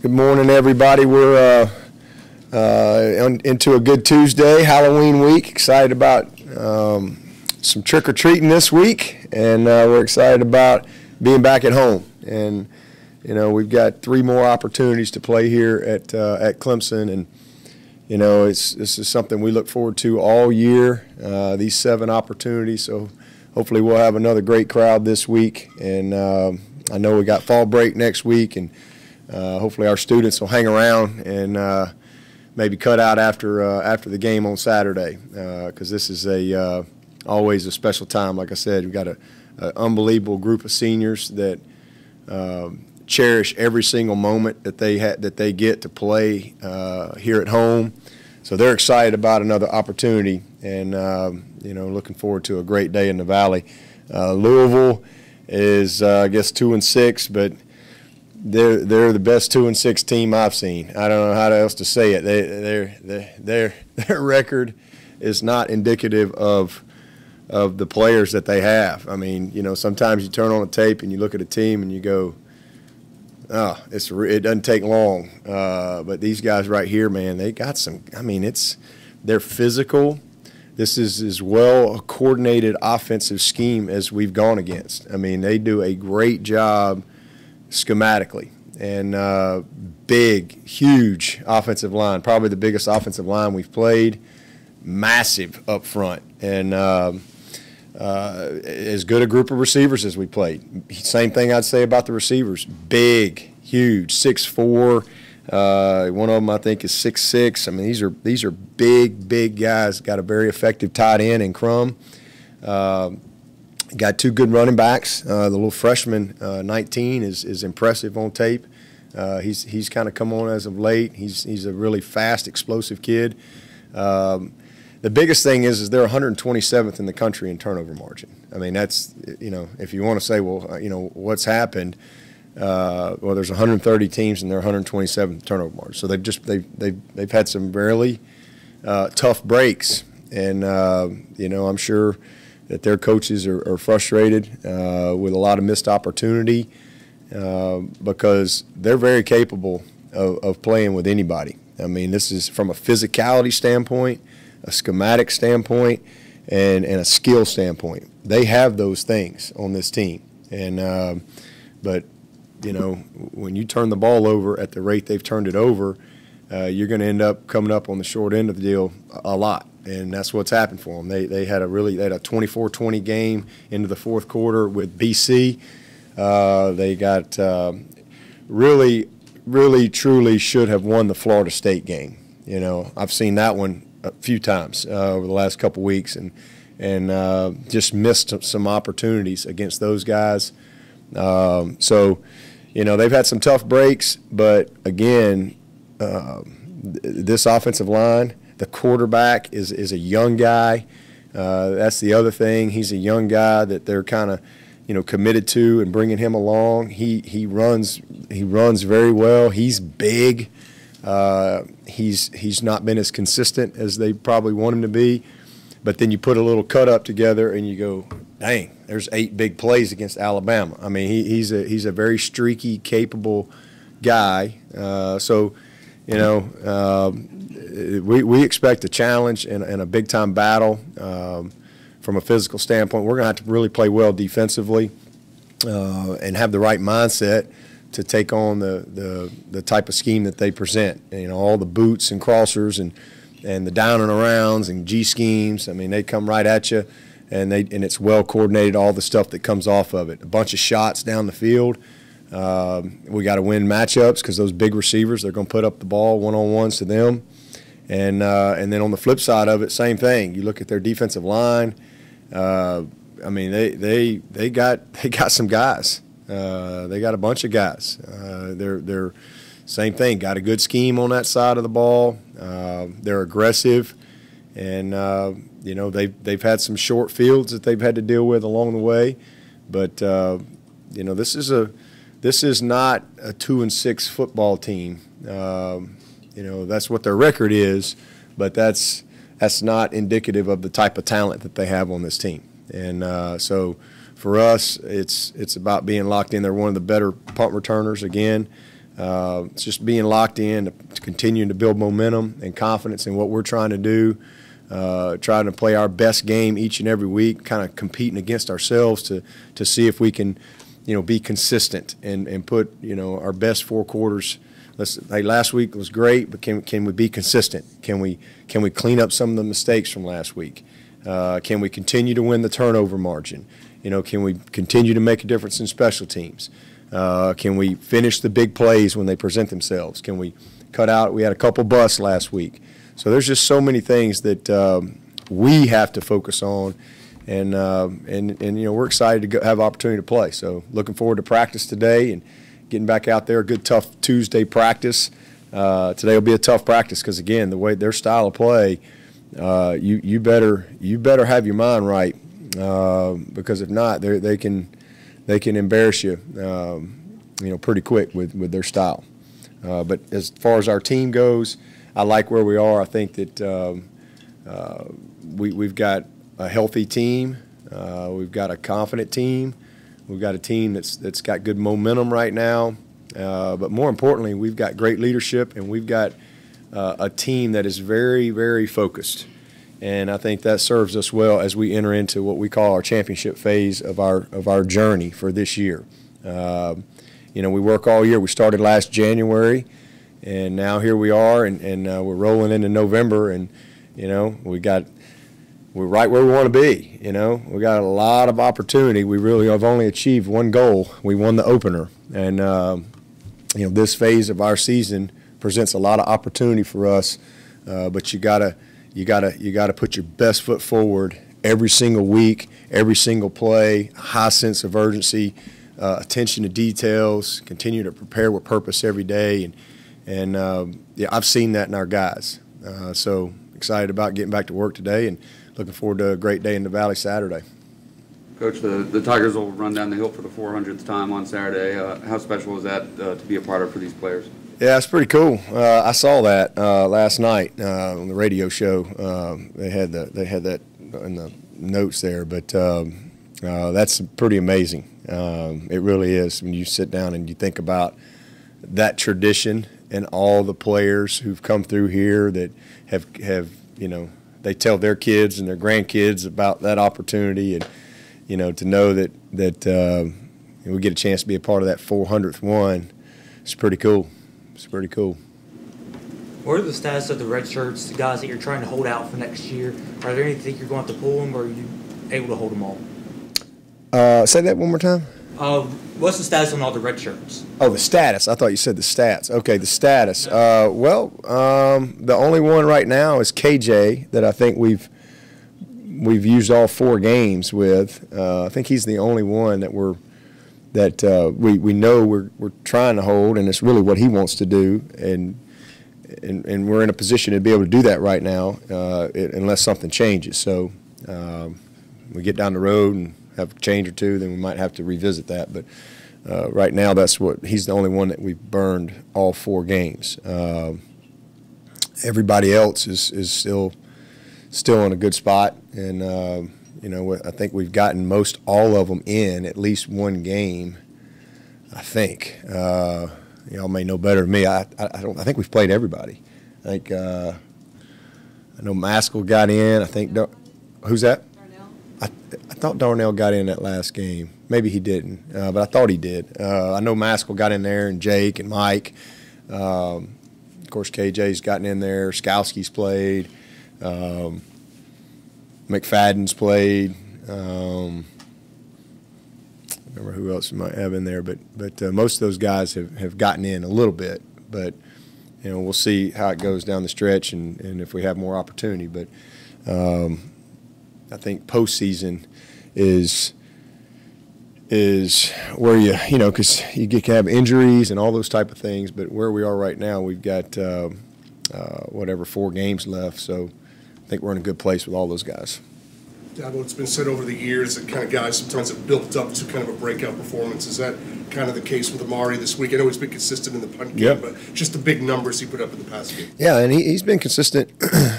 Good morning, everybody. We're into a good Tuesday, Halloween week. Excited about some trick-or-treating this week, and we're excited about being back at home. And, you know, we've got 3 more opportunities to play here at Clemson, and, you know, this is something we look forward to all year, these 7 opportunities. So hopefully we'll have another great crowd this week. And I know we got fall break next week, and hopefully our students will hang around and maybe cut out after the game on Saturday, because this is always a special time. Like I said, we've got an unbelievable group of seniors that cherish every single moment that they get to play here at home. So they're excited about another opportunity, and you know, looking forward to a great day in the Valley. Louisville is I guess 2-6, but they're the best 2-6 team I've seen. I don't know how else to say it. Their record is not indicative of the players that they have. I mean, you know, sometimes you turn on a tape and you look at a team and you go, oh, it doesn't take long. But these guys right here, man, they got some. I mean, they're physical. This is as well a coordinated offensive scheme as we've gone against. I mean, they do a great job schematically, and big, huge offensive line, probably the biggest offensive line we've played, massive up front, and as good a group of receivers as we played. Same thing I'd say about the receivers, big, huge, 6'4", one of them I think is 6'6". I mean, these are big guys. Got a very effective tight end in Crum. Got 2 good running backs. The little freshman, 19, is impressive on tape. He's kind of come on as of late. He's a really fast, explosive kid. The biggest thing is they're 127th in the country in turnover margin. I mean, that's, you know, if you want to say, well, you know, what's happened? Well, there's 130 teams and they're 127th turnover margin. So they've had some really tough breaks, and you know, I'm sure that their coaches are frustrated with a lot of missed opportunity because they're very capable of playing with anybody. I mean, this is from a physicality standpoint, a schematic standpoint, and a skill standpoint. They have those things on this team. And but, you know, when you turn the ball over at the rate they've turned it over, you're going to end up coming up on the short end of the deal a lot. And that's what's happened for them. They had a 24-20 game into the 4th quarter with BC. They got really, truly should have won the Florida State game. You know, I've seen that one a few times over the last couple weeks, and just missed some opportunities against those guys. So, you know, they've had some tough breaks, but again, this offensive line, the quarterback is a young guy. That's the other thing. He's a young guy that they're kind of, you know, committed to and bringing him along. He runs very well. He's big. He's not been as consistent as they probably want him to be. But then you put a little cut up together and you go, dang, there's 8 big plays against Alabama. I mean, he's a very streaky, capable guy. So, you know, we expect a challenge and a big-time battle from a physical standpoint. We're going to have to really play well defensively and have the right mindset to take on the type of scheme that they present. You know, all the boots and crossers and the down and arounds and G schemes. I mean, they come right at you, and it's well coordinated, all the stuff that comes off of it. A bunch of shots down the field. We got to win matchups because those big receivers, they're going to put up the ball one-on-ones to them. And then on the flip side of it, same thing. You look at their defensive line. I mean, they got some guys. They got a bunch of guys. They're same thing. Got a good scheme on that side of the ball. They're aggressive, and you know, they've had some short fields that they've had to deal with along the way. But you know, this is not a 2-6 football team. You know, that's what their record is, but that's not indicative of the type of talent that they have on this team. And so for us, it's about being locked in. They're one of the better punt returners again. It's just being locked in, to continuing to build momentum and confidence in what we're trying to do, trying to play our best game each and every week, kind of competing against ourselves to see if we can, be consistent and put, our best 4 quarters. Last week was great, but can we be consistent? Can we clean up some of the mistakes from last week? Can we continue to win the turnover margin? Can we continue to make a difference in special teams? Can we finish the big plays when they present themselves? Can we cut out? We had a couple busts last week. So there's just so many things that we have to focus on, and we're excited to have opportunity to play. So looking forward to practice today and getting back out there. A good tough Tuesday practice. Today will be a tough practice because, again, the way their style of play, you better have your mind right, because if not, they can embarrass you, pretty quick with their style. But as far as our team goes, I like where we are. I think that we've got a healthy team. We've got a confident team. We've got a team that's got good momentum right now. But more importantly, we've got great leadership, and we've got a team that is very, very focused. And I think that serves us well as we enter into what we call our championship phase of our journey for this year. We work all year. We started last January, and now here we are, and we're rolling into November, and we're right where we want to be. We got a lot of opportunity. We really have only achieved one goal. We won the opener, and this phase of our season presents a lot of opportunity for us. But you gotta put your best foot forward every single week, every single play. High sense of urgency, attention to details. Continue to prepare with purpose every day, and I've seen that in our guys. So excited about getting back to work today, and looking forward to a great day in the Valley Saturday. Coach, the Tigers will run down the hill for the 400th time on Saturday. How special is that to be a part of for these players? Yeah, it's pretty cool. I saw that last night on the radio show. They had that in the notes there, but that's pretty amazing. It really is when you sit down and you think about that tradition and all the players who've come through here that have they tell their kids and their grandkids about that opportunity, and to know that we get a chance to be a part of that 400th one. It's pretty cool. It's pretty cool. What are the status of the red shirts, the guys that you're trying to hold out for next year? Are there anything you're going to have to pull them, or are you able to hold them all? Say that one more time. What's the status on all the red shirts? Oh, the status. I thought you said the stats. Okay, the status. The only one right now is KJ that I think we've used all 4 games with. I think he's the only one that we know we're trying to hold, and it's really what he wants to do, and we're in a position to be able to do that right now, unless something changes. So we get down the road and have a change or two, then we might have to revisit that. But right now, he's the only one that we've burned all 4 games. Everybody else is still in a good spot, and I think we've gotten most all of them in at least one game. I think y'all may know better than me. I think we've played everybody. I think I know Maskell got in. I think who's that? I thought Darnell got in that last game. Maybe he didn't, but I thought he did. I know Maskell got in there, and Jake and Mike. Of course, KJ's gotten in there. Skowski's played. McFadden's played. I remember who else we might have in there, but most of those guys have gotten in a little bit. But we'll see how it goes down the stretch, and if we have more opportunity. But I think postseason is where because you can have injuries and all those type of things. But where we are right now, we've got 4 games left, so I think we're in a good place with all those guys. Dabo, it's been said over the years that kind of guys sometimes have built up to kind of a breakout performance. Is that kind of the case with Amari this week? I know he's been consistent in the punt game, but just the big numbers he put up in the past game. Yeah, and he's been consistent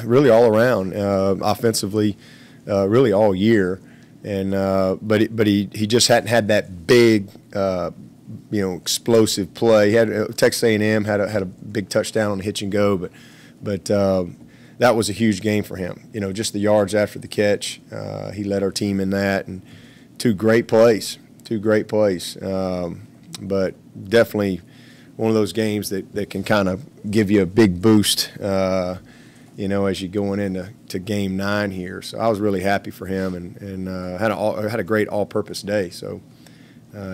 really all around, offensively, really all year. And but he just hadn't had that big explosive play. He had Texas A&M had a big touchdown on the hitch and go, but that was a huge game for him. Just the yards after the catch. He led our team in that, and two great plays. But definitely one of those games that can kind of give you a big boost, as you're going into game 9 here. So I was really happy for him, and had a great all-purpose day. So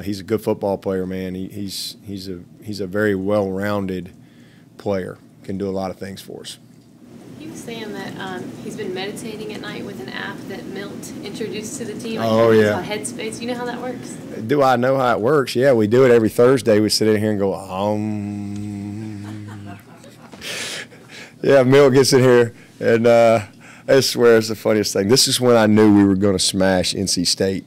he's a good football player, man. He's a very well-rounded player. Can do a lot of things for us. He was saying that he's been meditating at night with an app that Milt introduced to the team. Oh, yeah. It's called Headspace. You know how that works? Do I know how it works? Yeah, we do it every Thursday. We sit in here and go, Yeah, Milt gets in here, and I swear it's the funniest thing. This is when I knew we were going to smash NC State.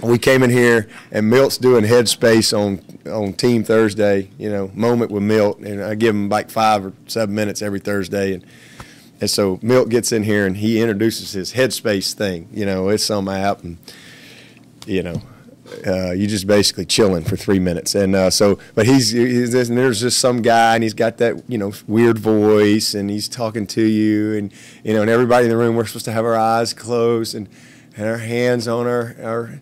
We came in here, and Milt's doing Headspace on Team Thursday, moment with Milt, and I give him like 5 or 7 minutes every Thursday, and so Milt gets in here and he introduces his Headspace thing. It's some app, and you just basically chilling for 3 minutes, and but there's just some guy, and he's got that weird voice, and he's talking to you, and and everybody in the room, we're supposed to have our eyes closed and our hands on our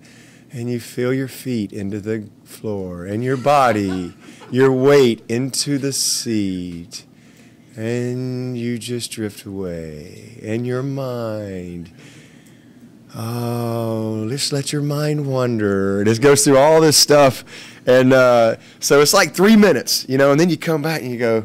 and you feel your feet into the floor and your body, your weight into the seat, and you just drift away, and your mind. Oh, just let your mind wander. It just goes through all this stuff, and so it's like 3 minutes, and then you come back and you go,